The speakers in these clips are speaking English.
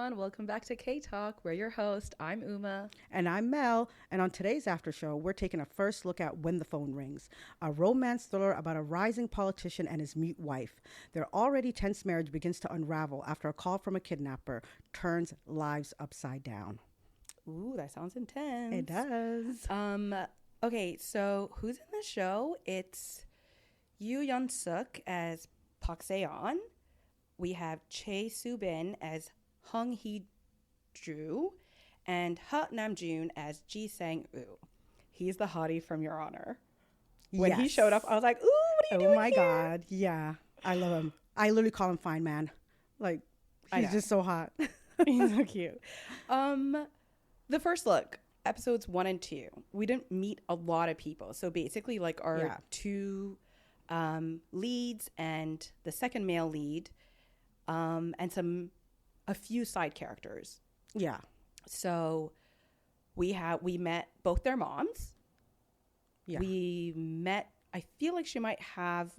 everyone. Welcome back to K Talk. We're your host. I'm Uma. And I'm Mel. And on today's after show, we're taking a first look at When the Phone Rings, a romance thriller about a rising politician and his mute wife. Their already tense marriage begins to unravel after a call from a kidnapper turns lives upside down. Ooh, that sounds intense. It does. Okay, so who's in the show? It's Yoo Yeon Suk as Park Se-yeon. We have Chae Soo-bin as Hung Hee-joo and Ha Nam-joon as Ji Sang-woo. He's the hottie from Your Honor. When he showed up, I was like, ooh, what are you doing Oh my here? God. Yeah. I love him. I literally call him Fine Man. Like, he's just so hot. He's so cute. The first look, episodes 1 and 2, we didn't meet a lot of people. So basically, like our two leads and the second male lead, and a few side characters. Yeah. So we met both their moms. Yeah. We met, I feel like she might have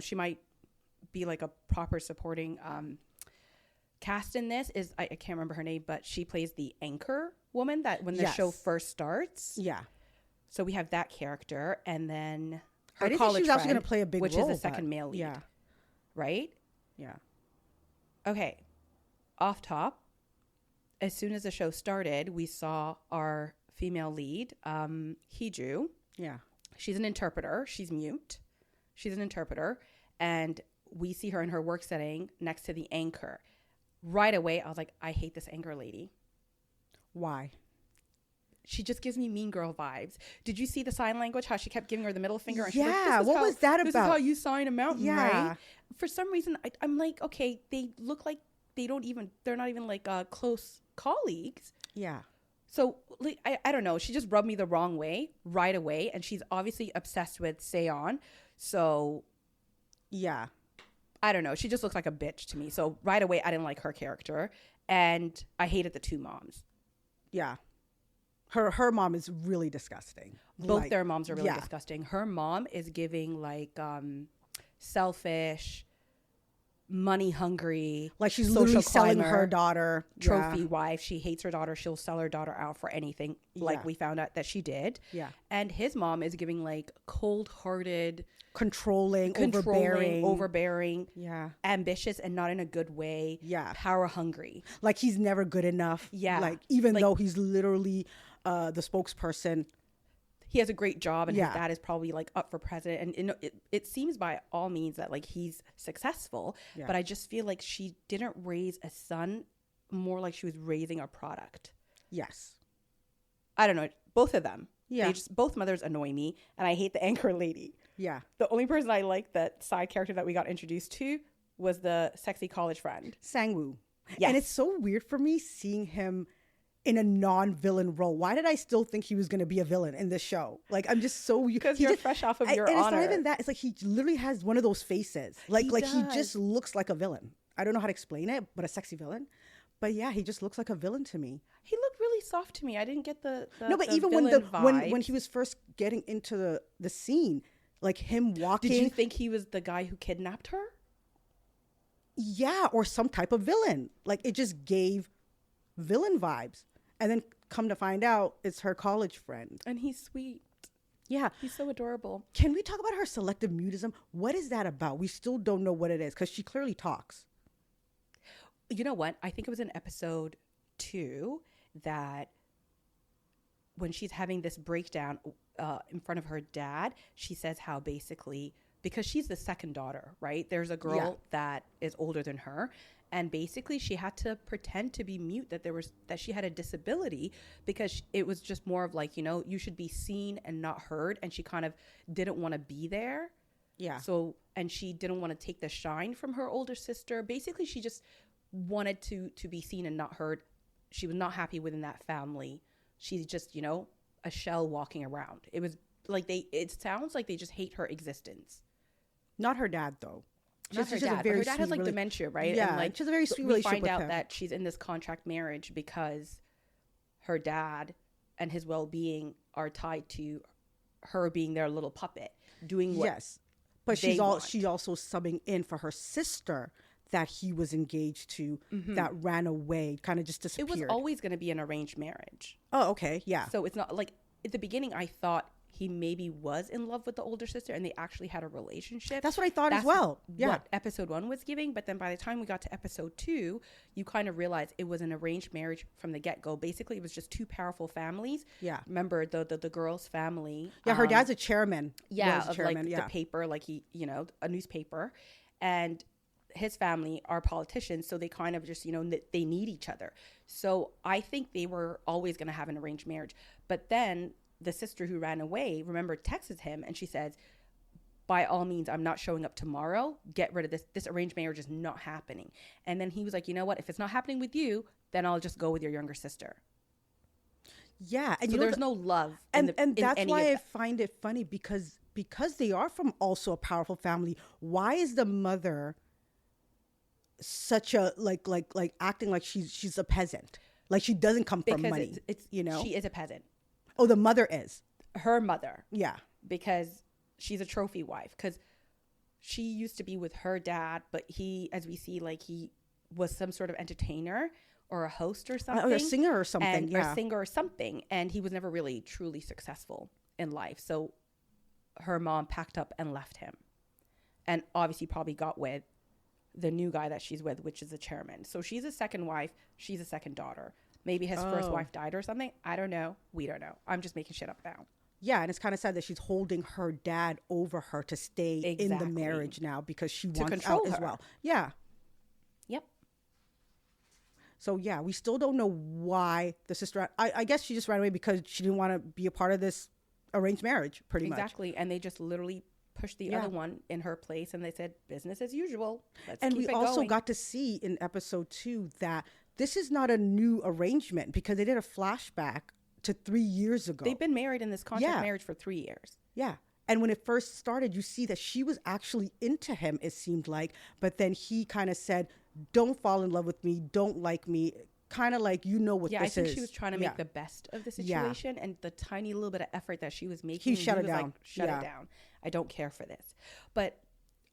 she might be like a proper supporting cast in this. I can't remember her name, but she plays the anchor woman that when the show first starts. Yeah. So we have that character, and then her I didn't think college she was actually friend, going to play a big which role. is the second male lead. Yeah. Right? Yeah. Okay. Off top, as soon as the show started, we saw our female lead, Hee-joo. Yeah. She's an interpreter. She's mute. She's an interpreter. And we see her in her work setting next to the anchor. Right away, I was like, I hate this anchor lady. Why? She just gives me mean girl vibes. Did you see the sign language? How she kept giving her the middle finger? And Yeah, what was that This is about? how you sign a mountain, Yeah. right? For some reason, I'm like, okay, they look like they're not even like close colleagues. Yeah. So like, I don't know. She just rubbed me the wrong way right away. And she's obviously obsessed with Se-yeon. So Yeah. I don't know. She just looks like a bitch to me. So right away, I didn't like her character. And I hated the two moms. Yeah. Her mom is really disgusting. Both their moms are really disgusting. Her mom is giving like selfish, money hungry, like she's social literally selling climber, her daughter. trophy wife. She hates her daughter. She'll sell her daughter out for anything. Like we found out that she did. Yeah. And his mom is giving like cold-hearted, Controlling, overbearing, Yeah. ambitious, and not in a good way. Yeah. Power hungry. Like he's never good enough. Yeah. Like even though he's literally the spokesperson. He has a great job, and Yeah. his dad is probably like up for president, and it seems by all means that like he's successful. Yeah. But I just feel like she didn't raise a son, more like she was raising a product. Yes. I don't know, both of them. Yeah. Both mothers annoy me, and I hate the anchor lady. Yeah. The only person I like, that side character that we got introduced to, was the sexy college friend. Sang-woo. Yes. And it's so weird for me seeing him in a non-villain role. Why did I still think he was going to be a villain in this show? Like, I'm just so... Because you're fresh off of Your and Honor. it's not even that. It's like he literally has one of those faces. Like he does. just looks like a villain. I don't know how to explain it, but a sexy villain. But yeah, he just looks like a villain to me. He looked really soft to me. I didn't get the No, but the even villain when vibes. he was first getting into the scene, like him walking... Did you think he was the guy who kidnapped her? Yeah, or some type of villain. Like it just gave villain vibes. And then come to find out, it's her college friend. And he's sweet. Yeah. He's so adorable. Can we talk about her selective mutism? What is that about? We still don't know what it is because she clearly talks. You know what? I think it was in episode 2 that when she's having this breakdown in front of her dad, she says how basically, because she's the second daughter, right? There's a girl that is older than her. And basically she had to pretend to be mute, that she had a disability, because it was just more of like, you should be seen and not heard. And she kind of didn't want to be there. Yeah. So, and she didn't want to take the shine from her older sister. Basically, she just wanted to be seen and not heard. She was not happy within that family. She's just, a shell walking around. It was like it sounds like they just hate her existence. Not her dad, though. Not her dad. But her dad has like dementia, right? Yeah, and like she has a very sweet we relationship find with out him. that she's in this contract marriage because her dad and his well-being are tied to her being their little puppet, doing what Yes. But they want. she's also subbing in for her sister that he was engaged to that ran away, kind of just It disappeared. was always going to be an arranged marriage. Oh, okay. Yeah. So it's not like at the beginning, I thought he maybe was in love with the older sister and they actually had a relationship. That's what I thought as well. Yeah. What episode 1 was giving. But then by the time we got to episode 2, you kind of realize it was an arranged marriage from the get-go. Basically, it was just two powerful families. Yeah. Remember the girl's family. Yeah, her dad's a chairman. Yeah, Was a of chairman, like yeah. the paper, like he, a newspaper. And his family are politicians, so they kind of just, they need each other. So I think they were always going to have an arranged marriage. But then the sister who ran away, remember, texts him and she says, by all means, I'm not showing up tomorrow. Get rid of this. This arranged marriage is not happening. And then he was like, you know what? If it's not happening with you, then I'll just go with your younger sister. Yeah. And so there's no love. And that's why I find it funny because they are from also a powerful family. Why is the mother such a like acting like she's a peasant? Like she doesn't come from money. It's she is a peasant. Oh, the mother is. Her mother. Yeah. Because she's a trophy wife. Because she used to be with her dad, but he, as we see, like he was some sort of entertainer or a host or something. Or a singer or something. Or a singer or something. And he was never really truly successful in life. So her mom packed up and left him. And obviously probably got with the new guy that she's with, which is the chairman. So she's a second wife. She's a second daughter. Maybe his first wife died or something. I don't know. We don't know. I'm just making shit up now. Yeah, and it's kind of sad that she's holding her dad over her to stay in the marriage now because she wants out as well. Yeah. Yep. So, yeah, we still don't know why the sister... I guess she just ran away because she didn't want to be a part of this arranged marriage, pretty much. Exactly. And they just literally pushed the other one in her place and they said, business as usual. Let's and keep we it also going. got to see in episode 2 that this is not a new arrangement because they did a flashback to 3 years ago. They've been married in this contract marriage for 3 years. Yeah. And when it first started, you see that she was actually into him, it seemed like. But then he kind of said, don't fall in love with me, don't like me. Kind of like, what this is. Yeah, I think she was trying to make the best of the situation. Yeah. And the tiny little bit of effort that she was making, he shut it down. Like, shut it down. I don't care for this. But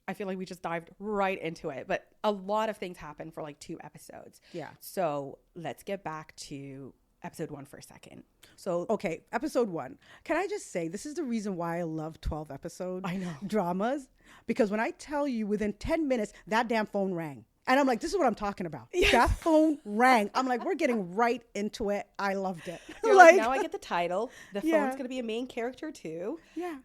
I feel like we just dived right into it. But a lot of things happened for like 2 episodes. Yeah. So let's get back to episode 1 for a second. So okay, episode 1. Can I just say this is the reason why I love 12 episode dramas? Because when I tell you within 10 minutes that damn phone rang. And I'm like, this is what I'm talking about. Yes. That phone rang. I'm like, we're getting right into it. I loved it. You're like, now I get the title. The phone's going to be a main character too. Yeah.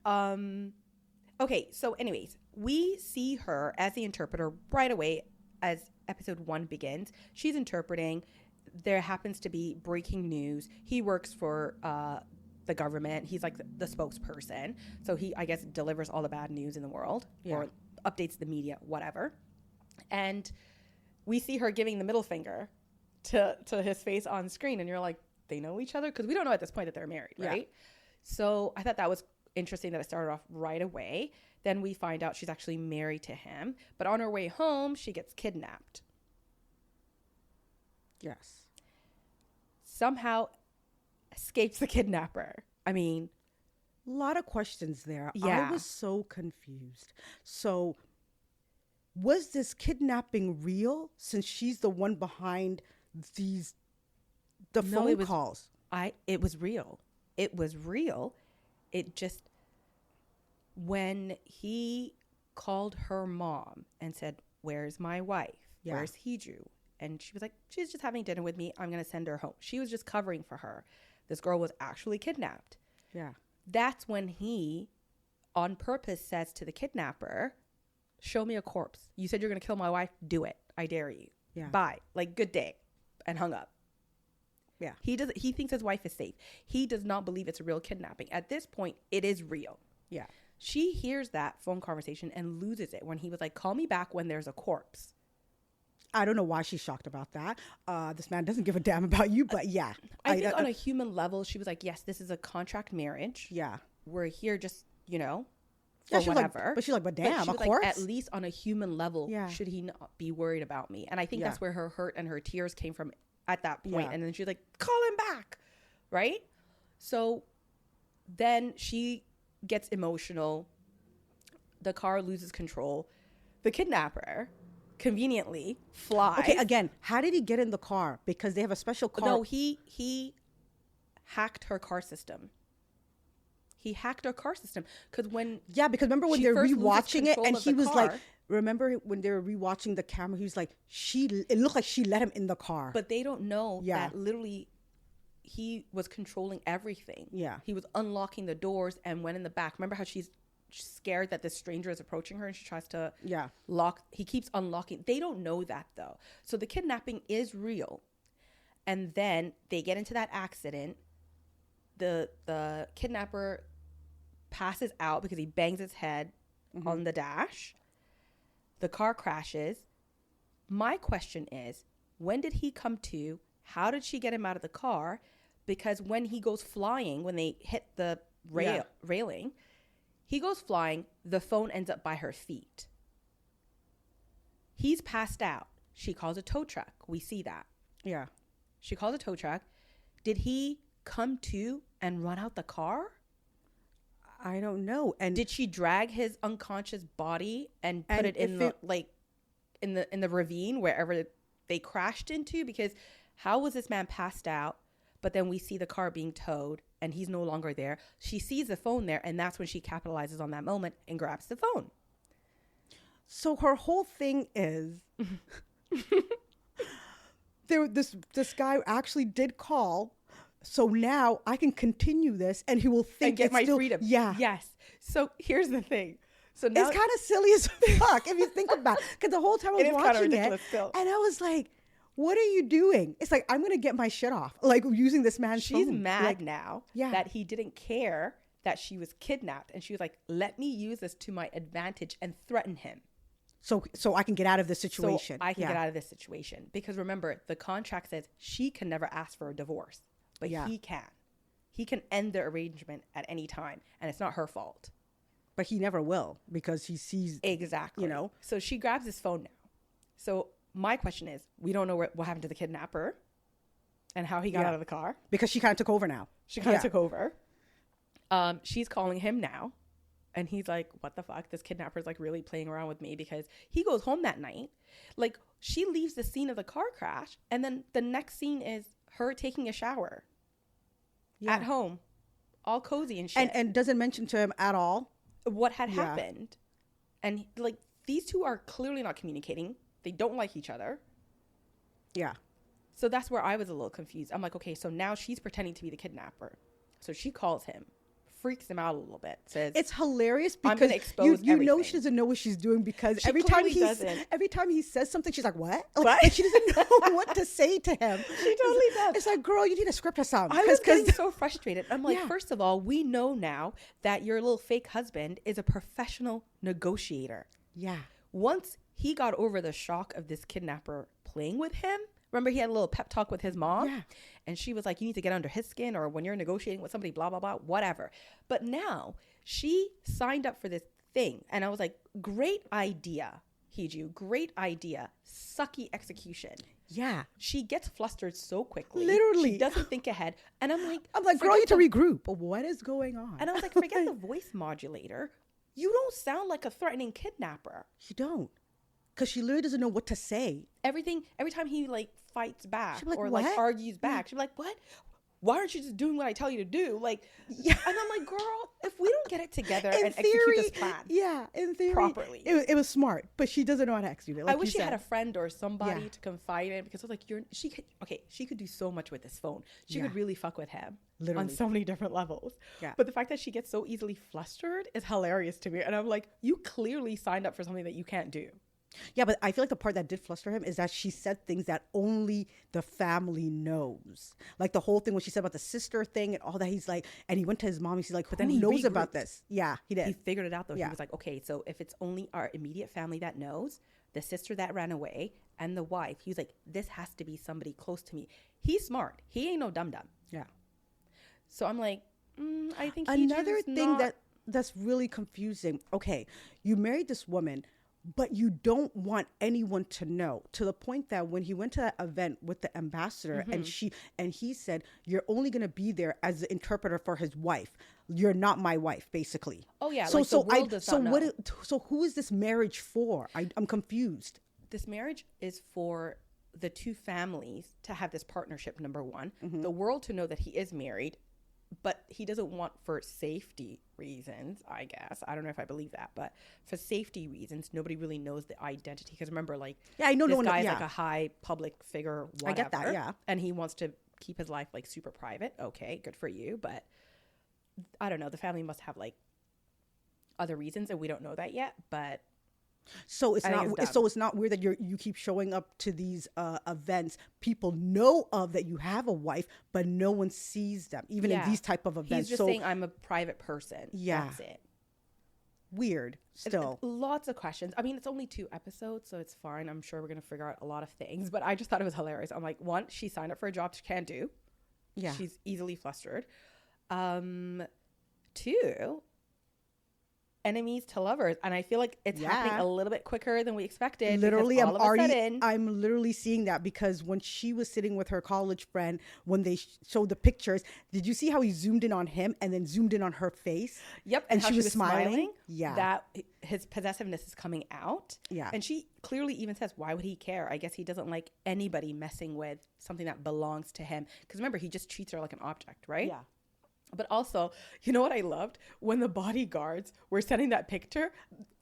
Okay, so anyways, we see her as the interpreter right away as episode 1 begins. She's interpreting. There happens to be breaking news. He works for the government. He's like the spokesperson. So he, I guess, delivers all the bad news in the world or updates the media, whatever. And we see her giving the middle finger to his face on screen. And you're like, they know each other? Because we don't know at this point that they're married, right? Yeah. So I thought that was interesting that it started off right away. Then we find out she's actually married to him. But on her way home, she gets kidnapped. Yes. Somehow escapes the kidnapper. I mean, a lot of questions there. Yeah. I was so confused. So was this kidnapping real since she's the one behind the phone calls? It was real. It was real. It just, when he called her mom and said, where's my wife? Yeah. Where's Hiju? And she was like, she's just having dinner with me. I'm going to send her home. She was just covering for her. This girl was actually kidnapped. Yeah. That's when he, on purpose, says to the kidnapper, show me a corpse. You said you're going to kill my wife. Do it. I dare you. Yeah. Bye. Like, good day. And hung up. Yeah. He thinks his wife is safe. He does not believe it's a real kidnapping. At this point, it is real. Yeah. She hears that phone conversation and loses it when he was like, call me back when there's a corpse. I don't know why she's shocked about that. This man doesn't give a damn about you, but yeah. I think on a human level, she was like, yes, this is a contract marriage. Yeah. We're here just, for whatever. Like, but she's like, but damn, but of course. Like, at least on a human level, should he not be worried about me? And I think that's where her hurt and her tears came from at that point. And then she's like, call him back. Right? So then she gets emotional. The car loses control. The kidnapper conveniently flies. Okay, again, how did he get in the car? Because they have a special car. No, he hacked her car system. He hacked her car system because because remember when she they're first loses rewatching it control and of he the was like, car. remember when they were rewatching the camera, he was like, it looked like she let him in the car. But they don't know Yeah. that literally he was controlling everything. Yeah. He was unlocking the doors and went in the back. Remember how she's scared that this stranger is approaching her and she tries to lock. He keeps unlocking. They don't know that though. So the kidnapping is real. And then they get into that accident. The kidnapper passes out because he bangs his head on the dash. The car crashes. My question is, when did he come to? How did she get him out of the car? Because when he goes flying, when they hit the railing, he goes flying. The phone ends up by her feet. He's passed out. She calls a tow truck. We see that. Yeah. She calls a tow truck. Did he come to and run out the car? I don't know. And did she drag his unconscious body and put it in the ravine wherever they crashed into? Because how was this man passed out? But then we see the car being towed and he's no longer there. She sees the phone there, and that's when she capitalizes on that moment and grabs the phone. So her whole thing is this guy actually did call. So now I can continue this and he will think and get my freedom. Yeah. Yes. So here's the thing. So now it's kind of silly as fuck if you think about it. Because the whole time I was watching it, still. And I was like, what are you doing? It's like, I'm going to get my shit off. Like using this man's phone. She's mad now that he didn't care that she was kidnapped. And she was like, let me use this to my advantage and threaten him. So I can get out of this situation. So I can get out of this situation. Because remember, the contract says she can never ask for a divorce. But he can. He can end the arrangement at any time. And it's not her fault. But he never will because he sees. Exactly. You know? So she grabs his phone now. So my question is, we don't know what happened to the kidnapper and how he got out of the car. Because she kind of took over now. She kind of took over. She's calling him now. And he's like, what the fuck? This kidnapper's like really playing around with me, because he goes home that night. Like, she leaves the scene of the car crash. And then the next scene is her taking a shower at home, all cozy and shit. And doesn't mention to him at all what had happened. And like, these two are clearly not communicating. They don't like each other. Yeah. So that's where I was a little confused. I'm like, okay, so now she's pretending to be the kidnapper. So she calls him, freaks him out a little bit, says, it's hilarious because I'm gonna expose you know everything. she doesn't know what she's doing, because She every time he says something, she's like, what? Like, she doesn't know what to say to him. She totally does. It's like, girl, you need a script or something. I was getting so frustrated. I'm like, Yeah. first of all, we know now that your little fake husband is a professional negotiator. Yeah. Once he got over the shock of this kidnapper playing with him, remember he had a little pep talk with his mom? Yeah. And she was like, you need to get under his skin, or when you're negotiating with somebody, blah, blah, blah, whatever. But now she signed up for this thing. And I was like, great idea, Hiju. Great idea. Sucky execution. Yeah. She gets flustered so quickly. Literally. She doesn't think ahead. And I'm like, girl, you need to regroup. But what is going on? And I was like, forget the voice modulator. You don't sound like a threatening kidnapper. You don't. Because she literally doesn't know what to say. Every time he like fights back like, or what? like argues back, she'll be like, what? Why aren't you just doing what I tell you to do? Like, and I'm like, girl, if we don't get it together and execute this plan in theory, properly. It was smart, but she doesn't know how to execute it. Like I wish she said. had a friend or somebody to confide in, because I was like, she could do so much with this phone. She could really fuck with him on so many different levels. Yeah. But the fact that she gets so easily flustered is hilarious to me. And I'm like, you clearly signed up for something that you can't do. Yeah, but I feel like the part that did fluster him is that she said things that only the family knows. Like the whole thing when she said about the sister thing and all that. He's like, and he went to his mom. He's like, but then he knows about this. Yeah, he did. He figured it out though. Yeah. He was like, okay, so if it's only our immediate family that knows, the sister that ran away and the wife, he was like, this has to be somebody close to me. He's smart. He ain't no dum-dum. Yeah. So I'm like, I think another thing that's really confusing. Okay, you married this woman, but you don't want anyone to know, to the point that when he went to that event with the ambassador and he said, you're only going to be there as the interpreter for his wife. You're not my wife, basically. Oh yeah. So like the world does not know. So who is this marriage for? I'm confused. this marriage is for the two families to have this partnership, number one, the world to know that he is married, but he doesn't want, for safety reasons, I guess. I don't know if I believe that, but for safety reasons, nobody really knows the identity. Because remember, like, I know this guy is like a high public figure, whatever. I get that, yeah. And he wants to keep his life like super private. Okay, good for you. But I don't know. The family must have like other reasons, and we don't know that yet. But so it's not weird that you keep showing up to these events. People know of that you have a wife, but no one sees them, even in these type of events. He's just saying, I'm a private person. Yeah, that's it. Weird. Still, lots of questions. I mean, it's only 2 episodes, so it's fine. I'm sure we're gonna figure out a lot of things. But I just thought it was hilarious. I'm like, 1, she signed up for a job she can't do. Yeah, she's easily flustered. 2, enemies to lovers, and I feel like it's happening a little bit quicker than we expected. Literally, I'm literally seeing that, because when she was sitting with her college friend, when they showed the pictures, did you see how he zoomed in on him and then zoomed in on her face? Yep, and she was smiling. Yeah, that his possessiveness is coming out. Yeah, and she clearly even says, "Why would he care? I guess he doesn't like anybody messing with something that belongs to him." Because remember, he just treats her like an object, right? Yeah. But also, you know what I loved? When the bodyguards were sending that picture,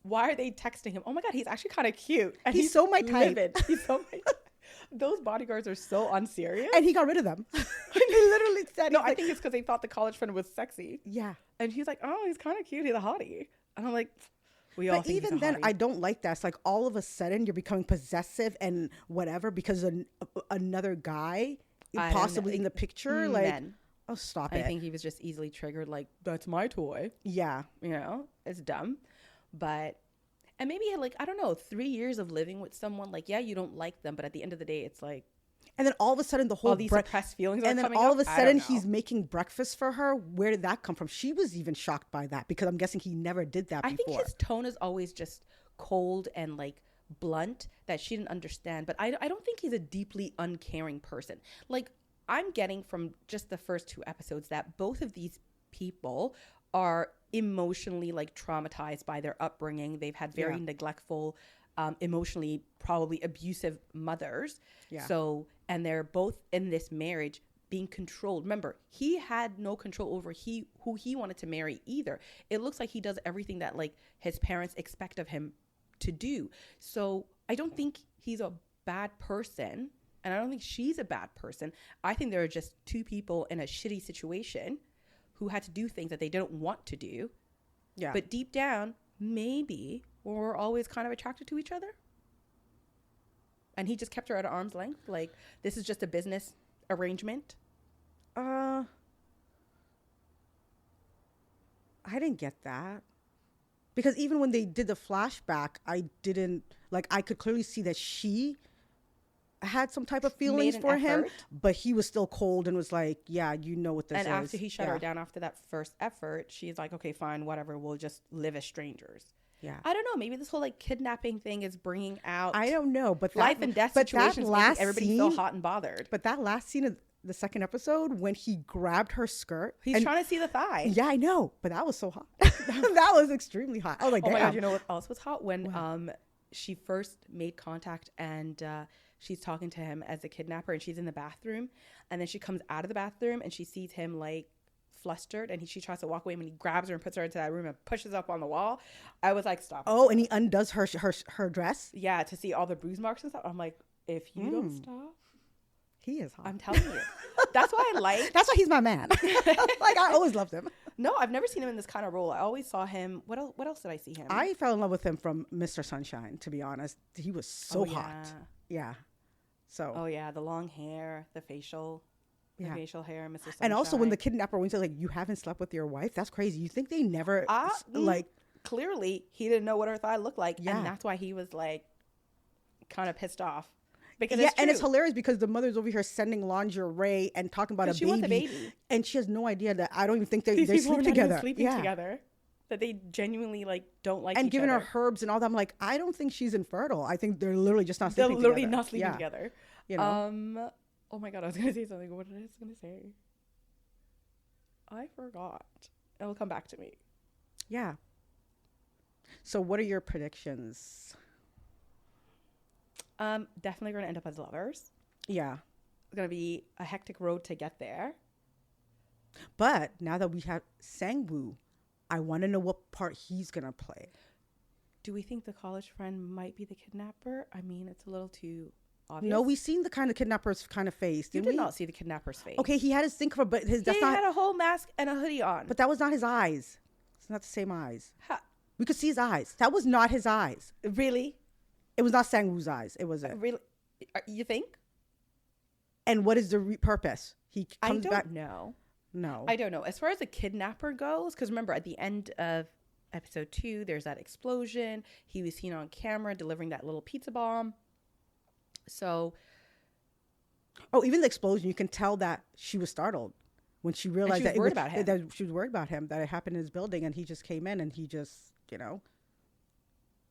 why are they texting him? Oh my God, he's actually kind of cute. And he's so my type. He's so my type. Those bodyguards are so unserious. And he got rid of them. He literally said, no, I think it's because they thought the college friend was sexy. Yeah. And he's like, oh, he's kind of cute. He's a hottie. And I'm like, but even then, I don't like that. It's like all of a sudden you're becoming possessive and whatever because another guy possibly in the picture. Like, men. Oh, stop it. I think he was just easily triggered. Like, that's my toy. Yeah. You know, it's dumb. But, and maybe like, I don't know, 3 years of living with someone, like, yeah, you don't like them. But at the end of the day, it's like. And then all of a sudden the whole. All these suppressed feelings are coming up. And then all of a sudden he's making breakfast for her. Where did that come from? She was even shocked by that because I'm guessing he never did that before. I think his tone is always just cold and like blunt that she didn't understand. But I don't think he's a deeply uncaring person. Like, I'm getting from just the first 2 episodes that both of these people are emotionally like traumatized by their upbringing. They've had very neglectful, emotionally probably abusive mothers. Yeah. So, and they're both in this marriage being controlled. Remember, he had no control over who he wanted to marry either. It looks like he does everything that like his parents expect of him to do. So I don't think he's a bad person. And I don't think she's a bad person. I think there are just 2 people in a shitty situation who had to do things that they didn't want to do. Yeah. But deep down, maybe we're always kind of attracted to each other. And he just kept her at arm's length. Like, this is just a business arrangement. I didn't get that. Because even when they did the flashback, I could clearly see that she had some type of feelings for him, but he was still cold and was like, yeah, you know what this is. And after he shut her down after that first effort, she's like, okay, fine, whatever, we'll just live as strangers. Yeah. I don't know, maybe this whole like kidnapping thing is bringing out, I don't know, but life and death situations making everybody so hot and bothered. But that last scene of the second episode when he grabbed her skirt, he's trying to see the thigh. Yeah, I know, but that was so hot. That was extremely hot. I was like, oh my God, you know what else was hot? When she first made contact and she's talking to him as a kidnapper and she's in the bathroom, and then she comes out of the bathroom and she sees him like flustered and she tries to walk away, and he grabs her and puts her into that room and pushes up on the wall. I was like, stop. Oh, and he undoes her dress. Yeah, to see all the bruise marks and stuff. I'm like, if you don't stop. He is hot. I'm telling you. That's why I like. That's why he's my man. Like, I always loved him. No, I've never seen him in this kind of role. I always saw him. What else did I see him? I fell in love with him from Mr. Sunshine, to be honest. He was so hot. Yeah. So. Oh yeah, the long hair, the facial hair, Mr. Sunshine. And also when the kidnapper went to like, you haven't slept with your wife? That's crazy. You think they never like. Clearly, he didn't know what her thigh looked like, and that's why he was like, kind of pissed off. Because and it's hilarious because the mother's over here sending lingerie and talking about she wants a baby, and she has no idea that I don't even think they sleep together. Sleeping together, that they genuinely like don't like. And each giving other. her herbs and all that. I'm like, I don't think she's infertile. I think they're literally just not sleeping. They're literally not sleeping together. You know. Oh my God, I was gonna say something. What was I gonna say? I forgot. It'll come back to me. Yeah. So, what are your predictions? Definitely going to end up as lovers. Yeah. It's going to be a hectic road to get there. But now that we have Sang-woo, I want to know what part he's going to play. Do we think the college friend might be the kidnapper? I mean, it's a little too obvious. No, we've seen the kind of kidnapper's kind of face. You Did did we not see the kidnapper's face. Okay, he had his thing covered, but his He had a whole mask and a hoodie on. But that was not his eyes. It's not the same eyes. Ha, We could see his eyes. That was not his eyes. really? It was not Sang-woo's eyes. It wasn't. Really? You think? And what is the purpose? He comes I back. don't know. No. I don't know. As far as the kidnapper goes, because remember, at the end of episode 2, there's that explosion. He was seen on camera delivering that little pizza bomb. So, Oh, even the explosion, you can tell that she was startled when she realized she was that, worried about him. that she was worried about him, that it happened in his building, and he just came in and he just,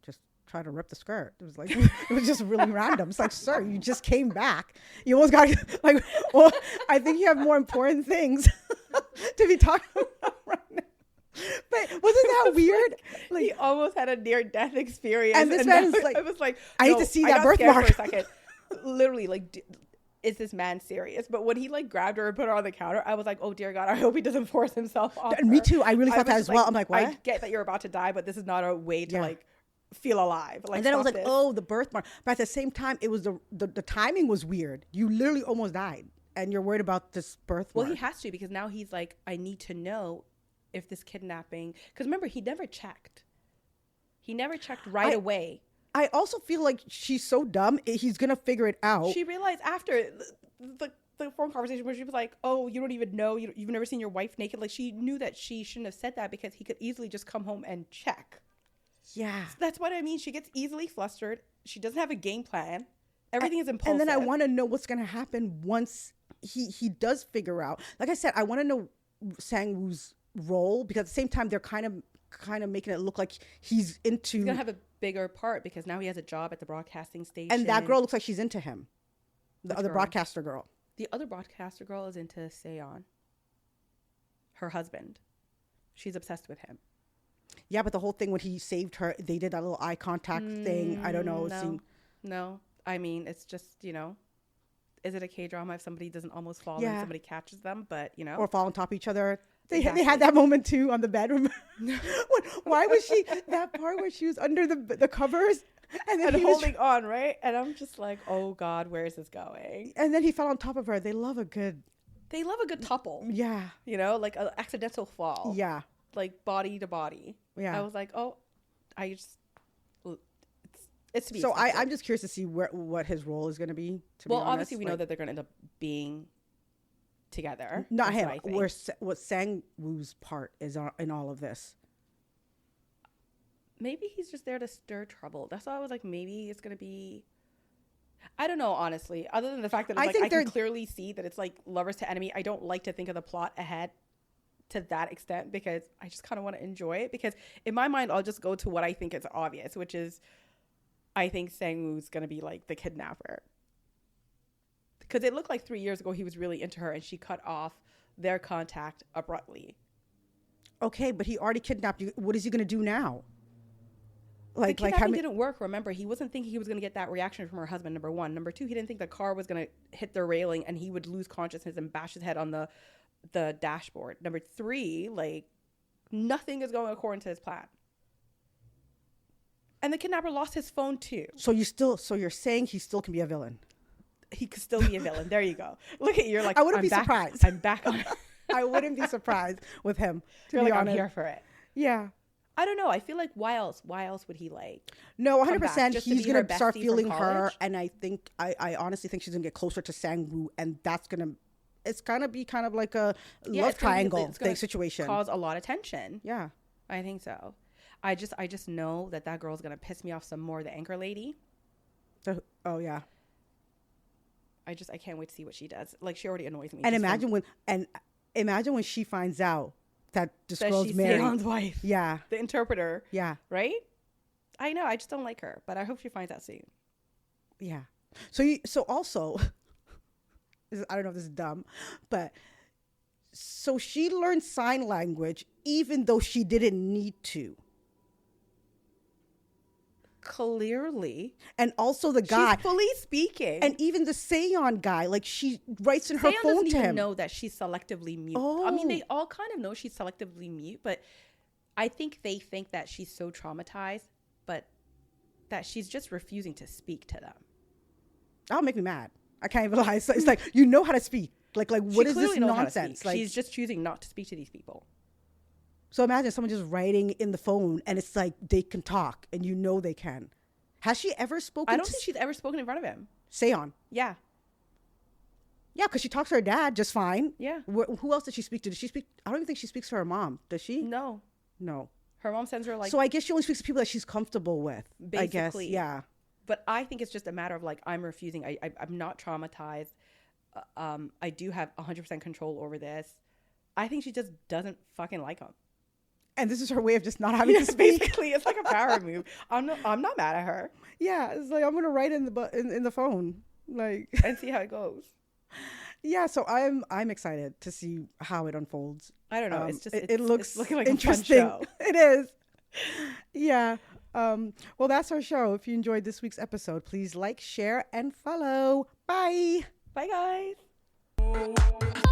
just tried to rip the skirt. It was like, it was just really random. It's like, sir, you just came back. You almost got, like, well, I think you have more important things to be talking about right now. But wasn't that weird? Like, he almost had a near-death experience. And this man is like, I was like, I need to see that birthmark for a second. Literally, like, is this man serious? But when he like grabbed her and put her on the counter, I was like, oh dear God, I hope he doesn't force himself on her. Me too. I really thought that as well. Like, I'm like, what? I get that you're about to die, but this is not a way to like feel alive. Like, and then I was like, this. oh, the birthmark. But at the same time, it was the timing was weird. You literally almost died, and you're worried about this birthmark. Well, he has to, because now he's like, I need to know if this kidnapping, because remember, he never checked. He never checked away. I also feel like she's so dumb. He's gonna figure it out. She realized after the phone conversation where she was like, "Oh, you don't even know. You've never seen your wife naked." Like, she knew that she shouldn't have said that, because he could easily just come home and check. Yeah, that's what I mean. She gets easily flustered. She doesn't have a game plan. Everything is impulsive. And then I want to know what's gonna happen once he does figure out. Like I said, I want to know Sang-woo's role, because at the same time they're kind of making it look like he's gonna have a bigger part, because now he has a job at the broadcasting station, and that girl looks like she's into him. The other girl? broadcaster girl. The other broadcaster girl is into Seon, her husband. She's obsessed with him. Yeah, but the whole thing when he saved her, they did that little eye contact thing. I don't know. No. I mean, it's just, is it a K-drama if somebody doesn't almost fall and somebody catches them? But, Or fall on top of each other. They had that moment too on the bedroom. Why was she, that part where she was under the covers and then holding on, right? And I'm just like, oh God, where is this going? And then he fell on top of her. They love a good tuple. Yeah. Like an accidental fall. Yeah. Like body to body. Yeah. I was like, oh, it's to be so expected. I'm just curious to see what his role is going to be. Obviously we know that they're going to end up being together. Not him. What Sang-woo's part is in all of this. Maybe he's just there to stir trouble. That's why I was like, maybe it's going to be, I don't know, honestly, other than the fact that I can clearly see that it's like lovers to enemy. I don't like to think of the plot ahead to that extent, because I just kind of want to enjoy it, because in my mind, I'll just go to what I think is obvious, which is I think Sang-woo's going to be like the kidnapper. Because it looked like 3 years ago he was really into her and she cut off their contact abruptly. Okay, but he already kidnapped you. What is he going to do now? The kidnapping didn't work, remember. He wasn't thinking he was going to get that reaction from her husband, number one. Number two, he didn't think the car was going to hit the railing and he would lose consciousness and bash his head on the dashboard. Number three, nothing is going according to his plan. And the kidnapper lost his phone too. So you're saying he still can be a villain? He could still be a villain. There you go. Look at, you're like, I wouldn't be surprised. I'm back on it. I wouldn't be surprised with him. To be honest. I'm here for it. Yeah. I don't know. I feel like why else would he No, 100%. He's going to start feeling her. And I think, I honestly think she's going to get closer to Sang-woo. And it's going to be kind of like a love triangle situation. Cause a lot of tension. Yeah. I think so. I just know that girl's going to piss me off some more. The anchor lady. Oh, yeah. I can't wait to see what she does. Like, she already annoys me. And imagine when she finds out that this girl's married. Seon's wife. Yeah. The interpreter. Yeah. Right? I know. I just don't like her, but I hope she finds out soon. Yeah. So also, I don't know if this is dumb, but so she learned sign language even though she didn't need to. clearly. And also the guy. She's fully speaking. And even the Seon guy, like she writes in her Seon phone doesn't to even him. know that she's selectively mute. I mean, they all kind of know she's selectively mute, but I think they think that she's so traumatized, but that she's just refusing to speak to them. That'll make me mad. I can't even lie. It's like, you know how to speak. Like what is this nonsense? Like, she's just choosing not to speak to these people. So imagine someone just writing in the phone and it's like they can talk and you know they can. Has she ever spoken? I don't think she's ever spoken in front of him. Seon. Yeah. Yeah, because she talks to her dad just fine. Yeah. Who else did she speak to? Did she speak? I don't even think she speaks to her mom. Does she? No. Her mom sends her like. So I guess she only speaks to people that she's comfortable with. Basically. I guess. Yeah. But I think it's just a matter of like, I'm refusing. I'm not traumatized. I do have 100% control over this. I think she just doesn't fucking like him. And this is her way of just not having to speak. Basically, it's like a power move. I'm not mad at her. Yeah, it's like I'm gonna write in the phone, like, and see how it goes. Yeah, so I'm excited to see how it unfolds. I don't know. It's just it looks it's looking like interesting. A fun show. It is. Yeah. Well, that's our show. If you enjoyed this week's episode, please like, share, and follow. Bye. Bye, guys.